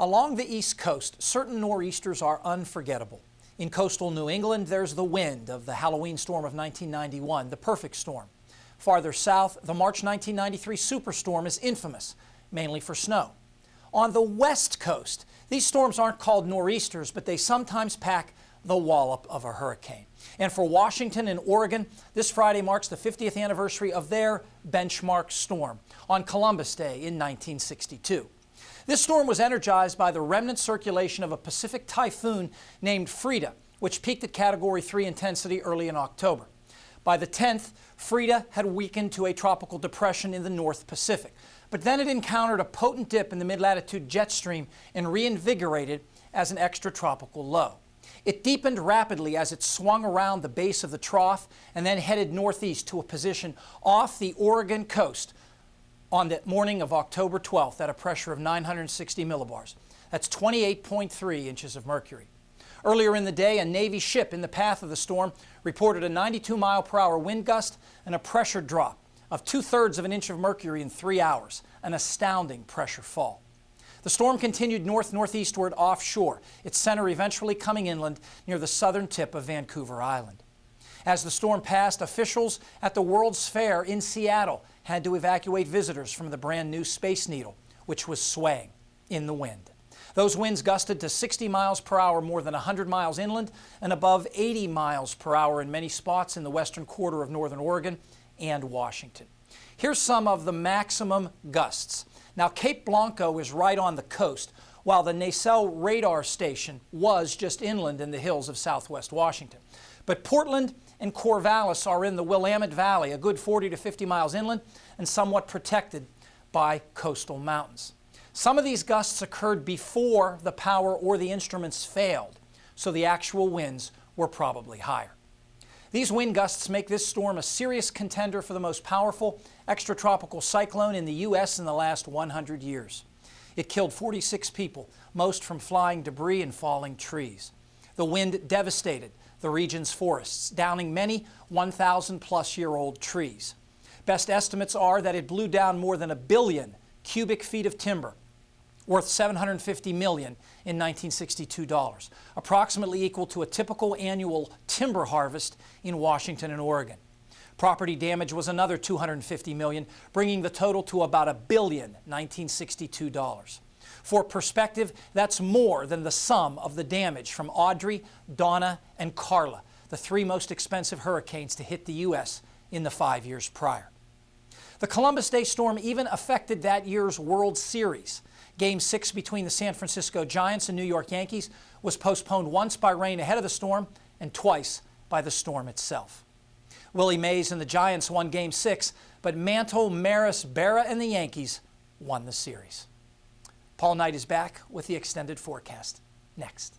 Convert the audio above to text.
Along the East Coast, certain nor'easters are unforgettable. In coastal New England, there's the wind of the Halloween storm of 1991, the perfect storm. Farther south, the March 1993 superstorm is infamous, mainly for snow. On the West Coast, these storms aren't called nor'easters, but they sometimes pack the wallop of a hurricane. And for Washington and Oregon, this Friday marks the 50th anniversary of their benchmark storm on Columbus Day in 1962. This storm was energized by the remnant circulation of a Pacific typhoon named Frida, which peaked at Category 3 intensity early in October. By the 10th, Frida had weakened to a tropical depression in the North Pacific, but then it encountered a potent dip in the mid-latitude jet stream and reinvigorated as an extratropical low. It deepened rapidly as it swung around the base of the trough and then headed northeast to a position off the Oregon coast on the morning of October 12th at a pressure of 960 millibars. That's 28.3 inches of mercury. Earlier in the day, a Navy ship in the path of the storm reported a 92-mile-per-hour wind gust and a pressure drop of 2/3 of an inch of mercury in 3 hours, an astounding pressure fall. The storm continued north-northeastward offshore, its center eventually coming inland near the southern tip of Vancouver Island. As the storm passed, officials at the World's Fair in Seattle had to evacuate visitors from the brand new Space Needle, which was swaying in the wind. Those winds gusted to 60 miles per hour more than 100 miles inland and above 80 miles per hour in many spots in the western quarter of northern Oregon and Washington. Here's some of the maximum gusts. Now, Cape Blanco is right on the coast, while the Nacelle radar station was just inland in the hills of southwest Washington. But Portland and Corvallis are in the Willamette Valley, a good 40 to 50 miles inland and somewhat protected by coastal mountains. Some of these gusts occurred before the power or the instruments failed, so the actual winds were probably higher. These wind gusts make this storm a serious contender for the most powerful extratropical cyclone in the U.S. in the last 100 years. It killed 46 people, most from flying debris and falling trees. The wind devastated the region's forests, downing many 1,000-plus-year-old trees. Best estimates are that it blew down more than 1 billion cubic feet of timber, worth $750 million in 1962 dollars, approximately equal to a typical annual timber harvest in Washington and Oregon. Property damage was another $250 million, bringing the total to about $1 billion 1962 dollars. For perspective, that's more than the sum of the damage from Audrey, Donna, and Carla, the 3 most expensive hurricanes to hit the U.S. in the 5 years prior. The Columbus Day storm even affected that year's World Series. Game 6 between the San Francisco Giants and New York Yankees was postponed once by rain ahead of the storm and twice by the storm itself. Willie Mays and the Giants won Game 6, but Mantle, Maris, Berra, and the Yankees won the series. Paul Knight is back with the extended forecast next.